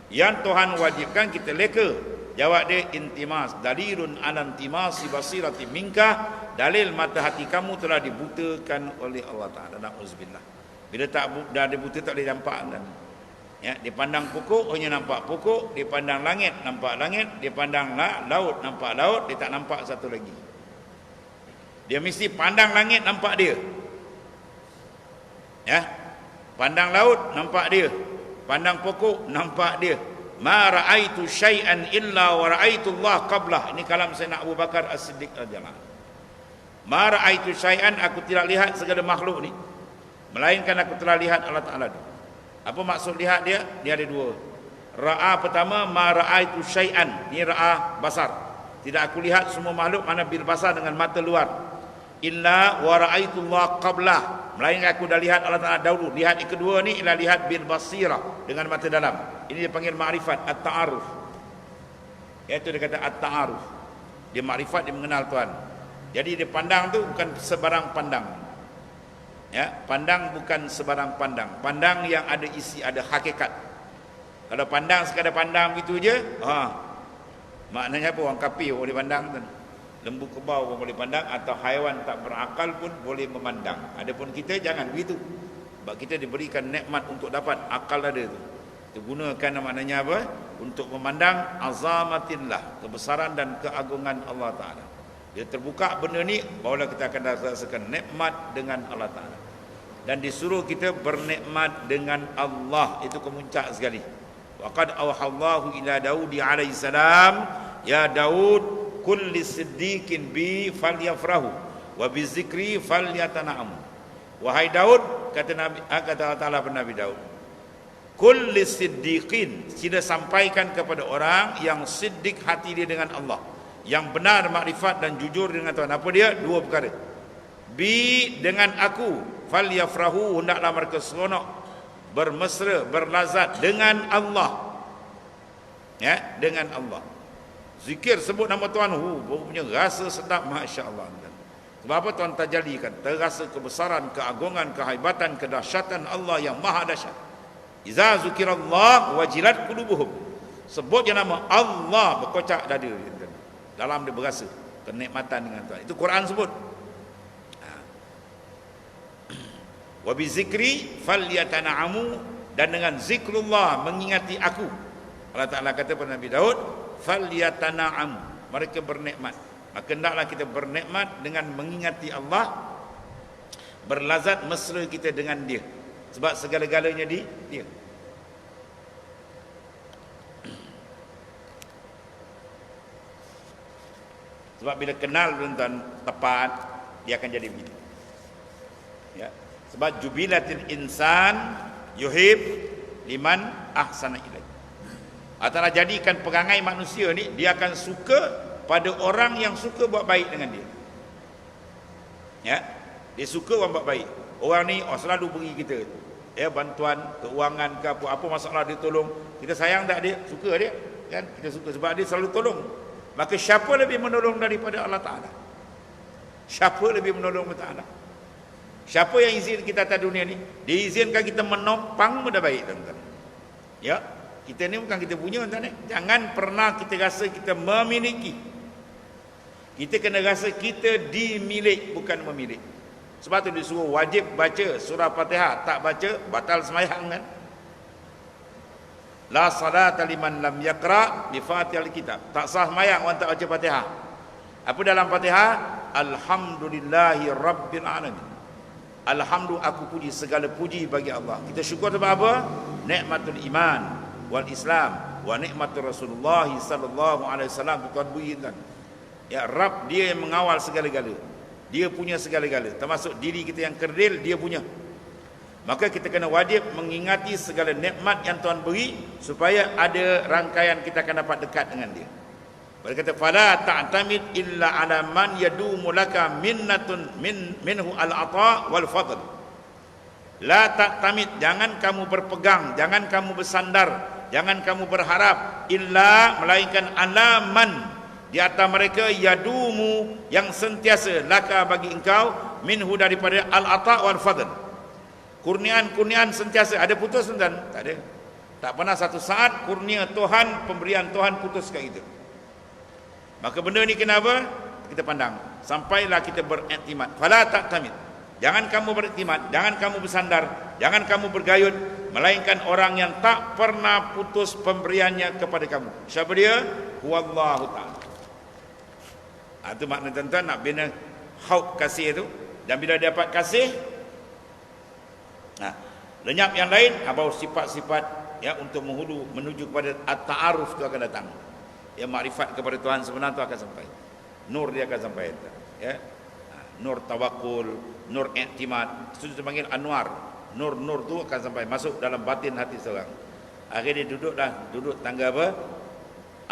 yang Tuhan wajibkan, kita leka. Jawab dia intimas, dalilun ala intimasi basirati minka, dalil mata hati kamu telah dibutakan oleh Allah Taala. Na'udzubillah. Bila tak dah dibuta, tak boleh nampak kan. Ya, dia pandang pokok hanya nampak pokok, dia pandang langit nampak langit, dia pandang laut nampak laut, dia tak nampak satu lagi. Dia mesti pandang langit nampak dia. Ya. Pandang laut nampak dia. Pandang pokok nampak dia. Ma ra'aitu syai'an illa wa ra'aitu Allah qablah. Ini kalam Sayyidina Abu Bakar As-Siddiq radhiyallahu anhu. Ma ra'aitu syai'an, aku tidak lihat segala makhluk ni, melainkan aku telah lihat Allah Taala. Apa maksud lihat dia? Dia ada dua. Ra'a pertama, ma ra'aitu syai'an. Ini ra'a basar. Tidak aku lihat semua makhluk, mana bil basar dengan mata luar. Illa wa ra'aitu Allah qablah. Melainkan aku dah lihat Allah Taala dahulu. Lihat yang kedua ni ialah lihat bil basira, dengan mata dalam. Ini dia panggil ma'rifat at-ta'aruf. Iaitu dia kata at-ta'aruf. Dia ma'rifat, dia mengenal Tuhan. Jadi dia pandang tu bukan sebarang pandang. Ya, pandang bukan sebarang pandang. Pandang yang ada isi, ada hakikat. Kalau pandang sekadar pandang begitu je, maknanya apa? Orang kafir boleh pandang kan? Lembu kebau pun boleh pandang, atau haiwan tak berakal pun boleh memandang. Adapun kita jangan begitu. Sebab kita diberikan nikmat untuk dapat akal ada tu. Kita gunakan maknanya apa? Untuk memandang azamatillah, kebesaran dan keagungan Allah Taala. Dia terbuka benda ni, barulah kita akan rasakan nikmat dengan Allah Taala. Dan disuruh kita bernikmat dengan Allah, itu kemuncak sekali. Waqad awhallahu ila Daud alaihi salam, ya Daud, kulli siddiqin bi falyafrahu wa bi zikri falyatana'am. Wahai Daud, kata Allah Taala kepada Nabi Daud, kulli siddiqin, sila sampaikan kepada orang yang siddiq hati dia dengan Allah, yang benar makrifat dan jujur dengan Tuhan. Apa dia? Dua perkara. Bi, dengan aku, falyafrahu, hendaklah mereka seronok, bermesra, berlazat dengan Allah. Ya, dengan Allah. Zikir, sebut nama Tuhan, punya rasa sedap, masya-Allah. Sebab apa? Tuhan tajalikan, terasa kebesaran, keagungan, kehebatan, kedahsyatan Allah yang maha dahsyat. Iza zukirallah wajilat qulubuhum. Sebut je nama Allah, berkocak dada dia. Dalam dia berasa kenikmatan dengan Tuhan. Itu Quran sebut. Wa bi zikri falyatana'amu, dan dengan zikrullah, mengingati aku. Allah Taala kata kepada Nabi Daud, falyatana'amu, mereka bernikmat. Maka hendaklah kita bernikmat dengan mengingati Allah, berlazat mesra kita dengan dia. Sebab segala-galanya dia. Sebab bila kenal tuan tepat, dia akan jadi begitu. Ya. Sebab jubilatil insan yuhib liman ahsana ilaih. Antara jadikan perangai manusia ni, dia akan suka pada orang yang suka buat baik dengan dia. Ya. Dia suka orang buat baik. Orang ni selalu beri kita, ya, bantuan keuangan ke apa masalah dia tolong. Kita sayang tak dia? Suka dia, kan? Kita suka sebab dia selalu tolong. Maka siapa lebih menolong daripada Allah Ta'ala? Siapa lebih menolong Allah Ta'ala? Siapa yang izin kita atas dunia ni? Dia izinkan kita menopang, mudah baik, tuan-tuan. Ya, kita ni bukan kita punya, tuan-tuan. Jangan pernah kita rasa kita memiliki. Kita kena rasa kita dimilik, bukan memilik. Sebab tu disuruh wajib baca surah Fatihah. Tak baca, batal sembahyang, kan? La salata liman lam yaqra bi Fatihil kitab. Tak sah sembahyang orang tak baca Fatihah. Apa dalam Fatihah? Alhamdulillahi rabbil alamin. Alhamdulillah, aku puji, segala puji bagi Allah. Kita syukur sebab apa? Nikmatul iman wal Islam wa nikmatur Rasulullah sallallahu alaihi wasallam. Tuhan berikan. Ya Rabb, dia yang mengawal segala-gala. Dia punya segala-gala. Termasuk diri kita yang kerdil, dia punya. Maka kita kena wajib mengingati segala nikmat yang Tuhan beri, supaya ada rangkaian kita akan dapat dekat dengan dia. Mereka kata fala ta'tamid illa ala man yadumu laka minnatun minhu al-ata wal fadl. La ta'tamid, jangan kamu berpegang, jangan kamu bersandar, jangan kamu berharap illa melainkan ala man, di atas mereka yadumu yang sentiasa laka bagi engkau minhu daripada al-ata wal fadl. Kurniaan sentiasa, ada putus tuan? Tak ada. Tak pernah satu saat kurnia Tuhan, pemberian Tuhan putus kat kita. Maka benda ni kenapa? Kita pandang. Sampailah kita beriktimat. Fala ta'tamid. Jangan kamu beriktimat, jangan kamu bersandar, jangan kamu bergayut, melainkan orang yang tak pernah putus pemberiannya kepada kamu. Siapa dia? Huwallahu ta'ala. Itu makna tuan-tuan nak bina haub kasih itu. Dan bila dapat kasih, lenyap yang lain, baru sifat-sifat ya untuk menuju kepada at-ta'aruf itu akan datang. Ya, makrifat kepada Tuhan sebenar itu akan sampai. Nur dia akan sampai. Ya. Nur tawakul, nur iktimad, itu dipanggil anwar. Nur-nur tu akan sampai masuk dalam batin hati seorang. Akhirnya duduk tangga apa?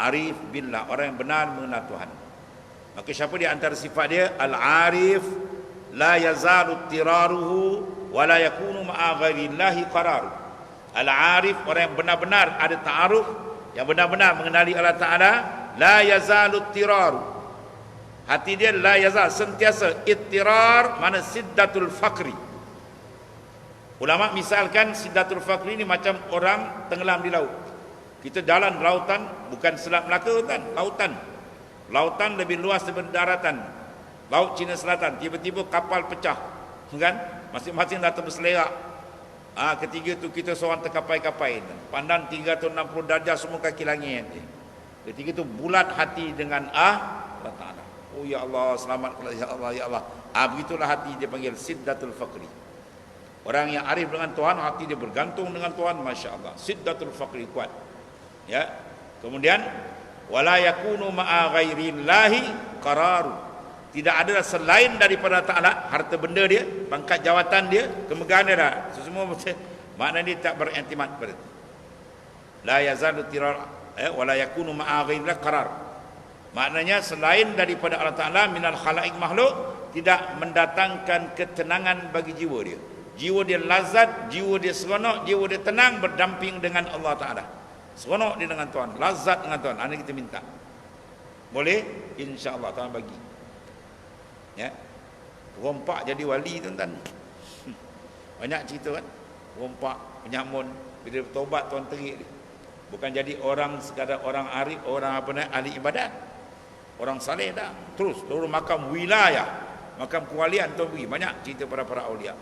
Arif billah, orang yang benar mengenal Tuhan. Maka siapa di antara sifat dia? Al-arif la yazalu tiraruhu wa la yakunu ma'a ghairillahi qararu. Al-arif, orang yang benar-benar ada ta'aruf, yang benar-benar mengenali Allah Ta'ala, la yazalu tiraru. Hati dia la yazal, sentiasa. Ittirar mana siddatul faqri. Ulama misalkan siddatul faqri ini macam orang tenggelam di laut. Kita jalan lautan, bukan Selat Melaka kan, lautan. Lautan lebih luas daripada daratan. Laut Cina Selatan, tiba-tiba kapal pecah, kan? Masing-masing dah berselerak. Ketiga tu kita seorang terkapai-kapai, pandang 360 darjah semua kaki langit. Ketiga tu bulat hati dengan Allah Ta'ala. Oh ya Allah, selamatkanlah ya Allah, ya Allah. Begitulah hati dia panggil siddatul faqri. Orang yang arif dengan Tuhan, hati dia bergantung dengan Tuhan, Masya Allah. Siddatul faqri kuat. Ya. Kemudian wala yakunu ma'a ghairillahi qararu. Tidak ada selain daripada Ta'ala, harta benda dia, pangkat jawatan dia, kemegahan dia dah. Semua maknanya dia tak beriktimat pada itu. La yazalu tirar wala yakunu ma'a ghairillahi qarar. Maknanya selain daripada Allah Ta'ala minal khalaik makhluk, tidak mendatangkan ketenangan bagi jiwa dia. Jiwa dia lazat, jiwa dia seronok, jiwa dia tenang berdamping dengan Allah Ta'ala. Seronok dia dengan Tuhan, lazat dengan Tuhan. Ini kita minta. Boleh? InsyaAllah Tuhan bagi. Ya. Rompak jadi wali tuan-tuan. Banyak cerita kan. Rompak, penyamun, bila bertobat Tuhan terik dia. Bukan jadi orang sekadar orang arif, orang ahli ibadat. Orang saleh dah. Terus turun makam wilayah, makam kewalian Tuhan beri. Banyak cerita para aulia.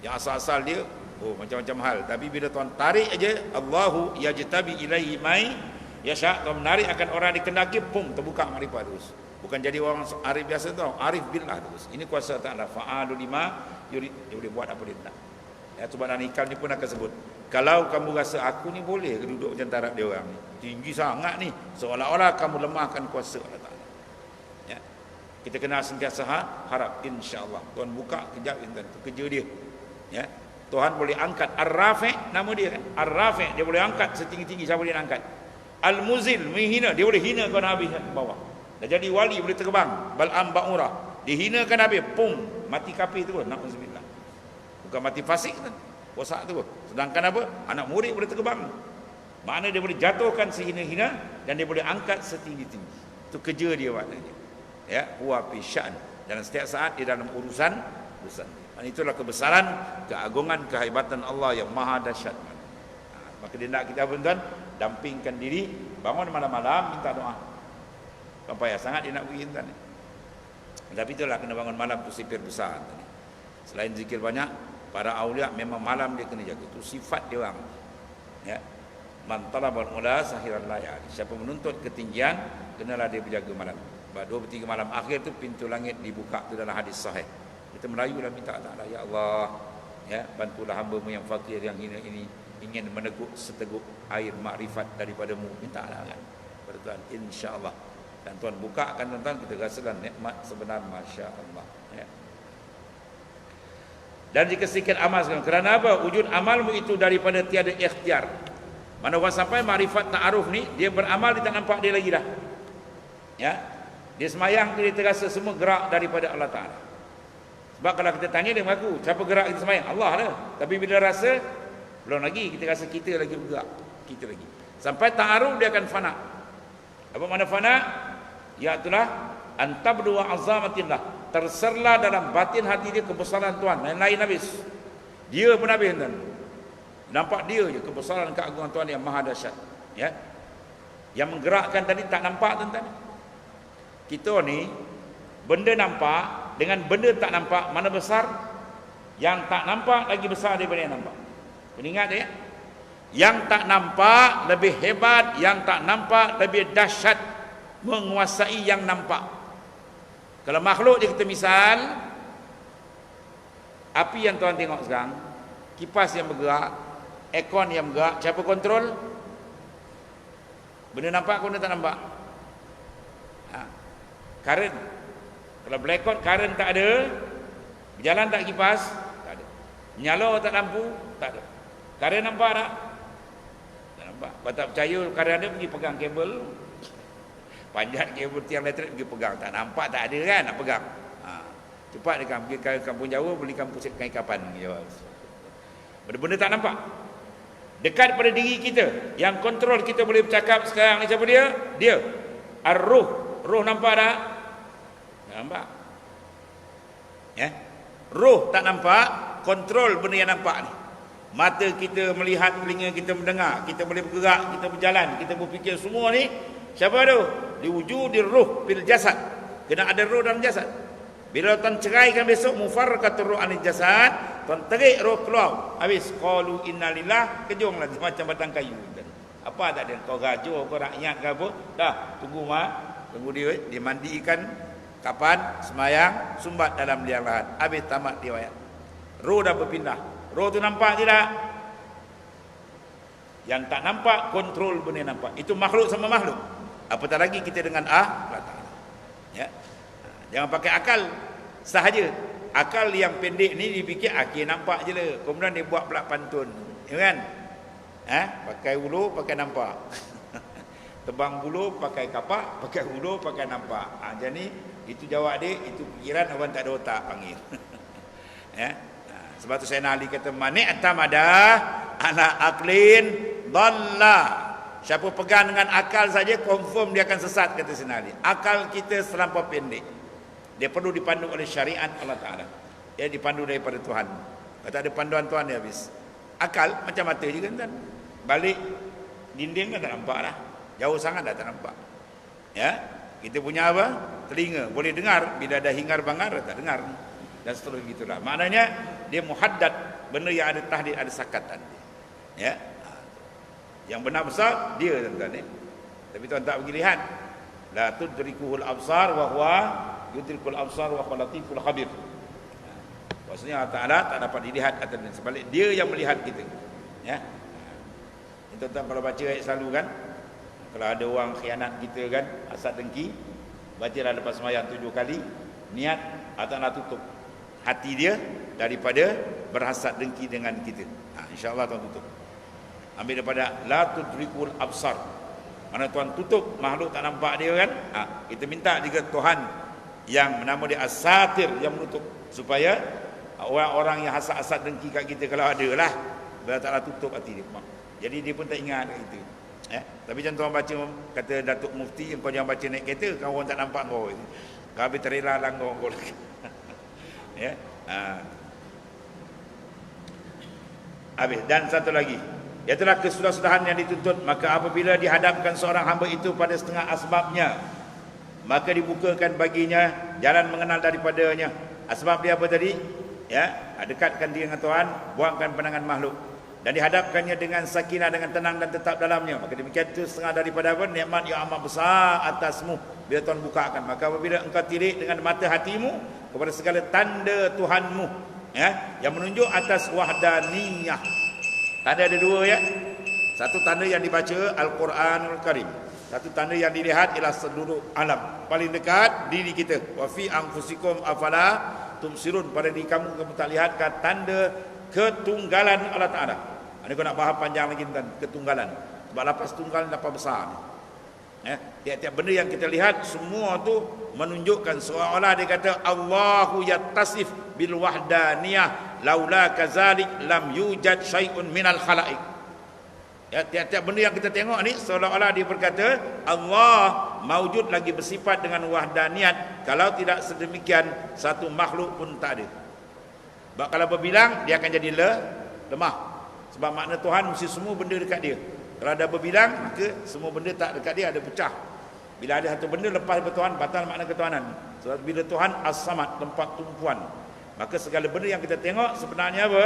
Yang asal-asal dia macam-macam hal. Tapi bila Tuhan tarik aja, Allahu yajtabi ilaihi mai yasha, Tuhan menarik akan orang dikendaki, pum, terbuka makrifat terus. Bukan jadi orang arif biasa tu, arif billah terus. Ini kuasa Ta'ala, fa'alu lima yurid, dia boleh buat apa dia nak. Ya, sebab dalam ikam ni pun akan sebut, kalau kamu rasa aku ni boleh duduk macam taraf dia orang ni, tinggi sangat ni, seolah-olah kamu lemahkan kuasa Allah Ta'ala. Ya. Kita kena sentiasa harap, insya-Allah Tuhan buka kejap itu kerja dia. Ya. Tuhan boleh angkat Ar-Rafi', nama dia kan, Ar-Rafi', dia boleh angkat setinggi-tinggi, siapa dia nak angkat? Al-Muzil, menghina, dia boleh hina kau habis ke bawah. Dah jadi wali, boleh terbang. Bal'am Ba'urah, dihinakan habis, pum, mati kafir tu, na'udzubillah. Bukan mati fasik tu, posak tu. Sedangkan apa? Anak murid boleh terbang. Makna dia boleh jatuhkan sehina-hina dan dia boleh angkat setinggi-tinggi. Itu kerja dia maknanya. Ya, huwa fi sya'n. Dan setiap saat dia dalam urusan. Dan itulah kebesaran, keagungan, kehebatan Allah yang maha dahsyat. Maka dia nak kita tuan-tuan dampingkan diri, bangun malam-malam minta doa. Kan payah sangat dia nak pergi tuan. Tapi itulah kena bangun malam tu sifat besar. Selain zikir banyak, para aulia memang malam dia kena jaga. Itu sifat dia orang. Ya. Man talabal ula sahiran layali. Siapa menuntut ketinggian, kenalah dia berjaga malam. Sebab 2/3 malam akhir tu pintu langit dibuka, tu dalam hadis sahih. Kita merayulah minta Allah, ya Allah, ya, bantulah hamba-Mu yang fakir, yang hina ini, ingin meneguk seteguk air makrifat daripadamu, minta Allah kan. Tuan, insya-Allah. Dan Tuhan bukakan tuan-tuan, kita rasakan nikmat sebenar, masya-Allah. Ya. Dan jika sedikit amal sekarang, kerana apa? Wujud amalmu itu daripada tiada ikhtiar. Mana orang sampai makrifat ta'aruf ni, dia beramal dia tak nampak dia lagi dah. Ya. Dia semayang dia terasa semua gerak daripada Allah Taala. Sebab kalau kita tanya dia mengaku, siapa gerak kita semayang? Allah lah. Tapi bila rasa belum lagi, kita rasa kita lagi bergerak, kita lagi. Sampai ta'aruf dia akan fana. Apa makna fana? Iaitulah antabdu wa azamatillah. Terserlah dalam batin hati dia kebesaran Tuhan. Lain-lain habis. Dia pun habis tuan. Nampak dia je kebesaran keagungan Tuhan yang maha dahsyat. Ya. Yang menggerakkan tadi tak nampak tuan-tuan. Kita ni benda nampak dengan benda tak nampak, mana besar? Yang tak nampak lagi besar daripada yang nampak. Kau ingat ya? Yang tak nampak lebih hebat, yang tak nampak lebih dahsyat menguasai yang nampak. Kalau makhluk dia kita misal, api yang tuan tengok sekarang, kipas yang bergerak, aircon yang bergerak, siapa kontrol? Benda nampak kau benda tak nampak. Karen, kalau blackout karen tak ada, berjalan tak kipas, tak ada. Nyala tak lampu, tak ada. Karen nampak tak? Tak nampak. Kalau tak percaya karen ada, pergi pegang kabel, panjat kabel tiang elektrik, pergi pegang. Tak nampak, tak ada kan nak pegang. Cepat dia kan pergi ke kampung Jawa, belikan pusat kain kapan. Benda-benda tak nampak. Dekat pada diri kita, yang kontrol kita boleh bercakap sekarang ni siapa dia? Dia. Ar-Ruh. Roh nampak tak? Tak nampak. Ya. Roh tak nampak, kontrol benda yang nampak ni. Mata kita melihat, telinga kita mendengar, kita boleh bergerak, kita berjalan, kita berfikir, semua ni siapa tu? Diwujudir ruh fil jasad. Kena ada roh dalam jasad. Bila tuan ceraikan besok mufarraqatur ruh anil jasad, tuan terik roh keluar. Habis qalu innalillah, kejunglah macam batang kayu. Apa tak ada kau gajo, kau rakyat ke apa? Dah, tunggu tunggu dia mandikan kapan semayang sumbat dalam liang lahat. Habis tamat riwayat. Roh dah berpindah. Roh tu nampak tidak? Yang tak nampak kontrol benda nampak. Itu makhluk sama makhluk. Apatah lagi kita dengan Allah Taala. Ya. Jangan pakai akal sahaja. Akal yang pendek ni dipikir akhir nampak je lah. Kemudian dia buat pula pantun. Ya kan? Pakai ulu pakai nampak. Tebang bulu pakai kapak, pakai hulu pakai nampak. Jadi itu jawab dia, itu fikiran orang tak ada otak panggil. Ya. Sebab tu Sayyidina Ali kata mani atamada ala aqlin dhalla. Siapa pegang dengan akal saja confirm dia akan sesat, kata Sayyidina Ali. Akal kita terlampau pendek. Dia perlu dipandu oleh syariat Allah Taala. Dia dipandu daripada Tuhan. Kalau tak ada panduan Tuhan dia habis. Akal macam mata juga kan. Balik dinding kan tak nampak lah. Jauh sangat dah tak nampak. Ya, kita punya apa? Telinga boleh dengar, bila ada hingar bangar tak dengar. Dan seterusnya gitulah. Maknanya dia muhaddad, benda yang ada tahdid, ada sakatan. Ya. Yang benar besar dia tuan-tuan ni. Tapi tuan tak pergi lihat. La tudrikuhul absar wa huwa yudrikul absar wa huwa latiful khabir. Maksudnya Allah Taala tak dapat dilihat atau sebalik, dia yang melihat kita. Ya. Tuan-tuan kalau baca ayat selalu kan, kalau ada orang khianat kita kan, hasad dengki, bacalah lepas sembahyang 7 kali, niat Allah tutup hati dia daripada berhasad dengki dengan kita. InsyaAllah tuan tutup. Ambil daripada la tudrikul absar. Mana tuan tutup, makhluk tak nampak dia kan. Kita minta juga Tuhan yang menama dia As-Satir yang menutup, supaya orang-orang yang hasad-hasad dengki kat kita kalau ada lah, bila taklah tutup hati dia. Jadi dia pun tak ingat kita. Tapi jangan tuan baca, kata Datuk Mufti, kau jangan baca naik kereta, kau orang tak nampak kau. Kau habis terela langgar kau lagi. Ya. Habis. Dan satu lagi, iaitulah kesudah-sudahan yang dituntut. Maka apabila dihadapkan seorang hamba itu pada setengah asbabnya, maka dibukakan baginya jalan mengenal daripadanya. Asbab dia apa tadi? Ya, dekatkan dia dengan Tuhan, buangkan pandangan makhluk, dan dihadapkannya dengan sakinah, dengan tenang dan tetap dalamnya. Maka demikian itu setengah daripada apa? Nikmat yang amat besar atasmu bila Tuhan bukakan. Maka apabila engkau tirik dengan mata hatimu kepada segala tanda Tuhanmu, ya, yang menunjuk atas wahdaniyah. Tanda ada dua, ya. Satu tanda yang dibaca Al-Quranul Karim. Satu tanda yang dilihat ialah seluruh alam. Paling dekat diri kita. Wa fi anfusikum afala tumsirun. Pada diri kamu tak lihatkah tanda ketunggalan Allah Ta'ala. Ini kau nak bahas panjang lagi tentang ketunggalan. Sebab lapas tunggal lapas besar ni. Tiap-tiap benda yang kita lihat semua tu menunjukkan seolah-olah dia kata Allahu yattasif bil wahdaniyah laula kazalik lam yujad syai'un minal khalaiq. Tiap-tiap benda yang kita tengok ni seolah-olah dia berkata Allah maujud lagi bersifat dengan wahdaniyat, kalau tidak sedemikian satu makhluk pun tak ada. Sebab kalau berbilang dia akan jadi lemah. Sebab makna Tuhan mesti semua benda dekat dia. Kalau ada berbilang, maka semua benda tak dekat dia, ada pecah. Bila ada satu benda lepas daripada Tuhan, batal makna ketuhanan. Sebab bila Tuhan as-samad, tempat tumpuan, maka segala benda yang kita tengok sebenarnya apa?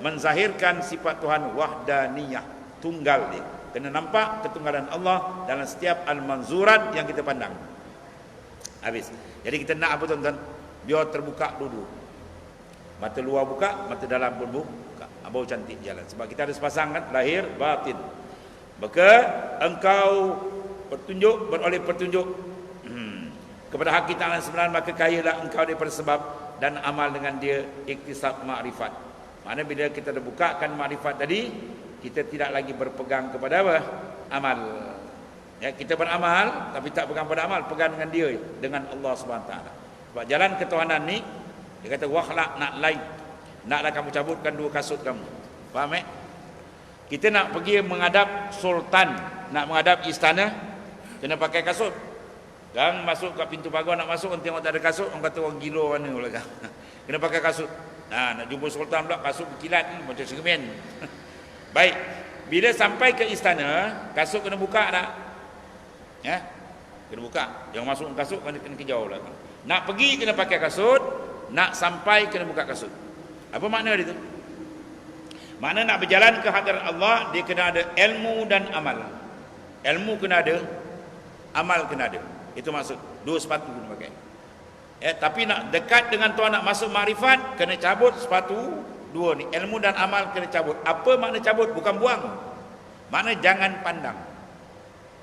Menzahirkan sifat Tuhan wahdaniyah, tunggal dia. Kena nampak ketunggalan Allah dalam setiap al-manzurat yang kita pandang. Habis. Jadi kita nak apa tuan-tuan? Biar terbuka dulu. Mata luar buka, mata dalam pun buka. Baru cantik jalan. Sebab kita ada sepasang kan, lahir, batin. Maka engkau beroleh petunjuk kepada hakikat yang sebenar, maka kayalah engkau daripada sebab dan amal dengan dia iktisab ma'rifat. Mana bila kita dah bukakan ma'rifat tadi, kita tidak lagi berpegang kepada apa? Amal. Kita beramal tapi tak pegang pada amal, pegang dengan dia, dengan Allah SWT. Sebab jalan ketuhanan ni dia kata wakhlak nak lain. Naklah kamu cabutkan dua kasut kamu. Faham Kita nak pergi menghadap sultan, nak menghadap istana, kena pakai kasut. Gang masuk kat pintu pagar, nak masuk orang tengok tak ada kasut, orang kata orang gila mana pula. Kena pakai kasut. Nak jumpa sultan pula kasut berkilat macam cermin. Baik. Bila sampai ke istana, kasut kena buka tak? Kena buka. Jangan masuk kasut kena kejauh lah. Nak pergi kena pakai kasut, nak sampai kena buka kasut. Apa makna dia tu? Makna nak berjalan ke hadirat Allah, dia kena ada ilmu dan amal. Ilmu kena ada, amal kena ada. Itu maksud. Dua sepatu kena pakai. Tapi nak dekat dengan Tuhan, nak masuk makrifat, kena cabut sepatu dua ni. Ilmu dan amal kena cabut. Apa makna cabut? Bukan buang. Makna jangan pandang.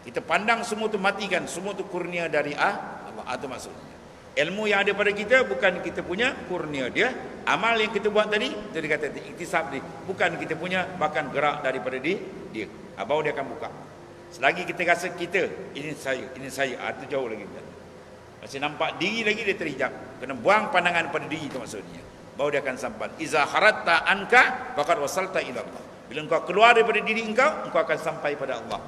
Kita pandang semua tu matikan. Semua tu kurnia dari Allah. Itu maksudnya. Ilmu yang ada pada kita bukan kita punya, kurnia dia. Amal yang kita buat tadi, itu dia kata iktisab dia, bukan kita punya, bahkan gerak daripada dia. Baru dia akan buka. Selagi kita rasa kita, ini saya, itu jauh lagi. Masih nampak diri lagi, dia terhijab. Kena buang pandangan pada diri, itu maksudnya. Baru dia akan sampai. Iza haratta anka faqad wasalta ila Allah. Bila engkau keluar daripada diri engkau akan sampai pada Allah.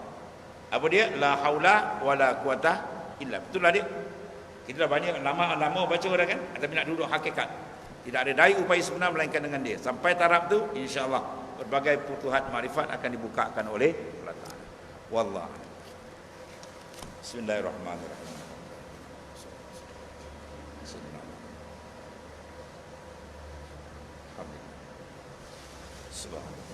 Apa dia? La haula wala quwata illa. Betul lah dia. Kita dah banyak lama baca dah kan, tapi nak duduk hakikat. Tidak ada daya upaya sebenar melainkan dengan dia. Sampai taraf tu, insya-Allah berbagai futuhat makrifat akan dibukakan oleh Allah Taala. Wallah. Bismillahirrahmanirrahim. Subhanallah.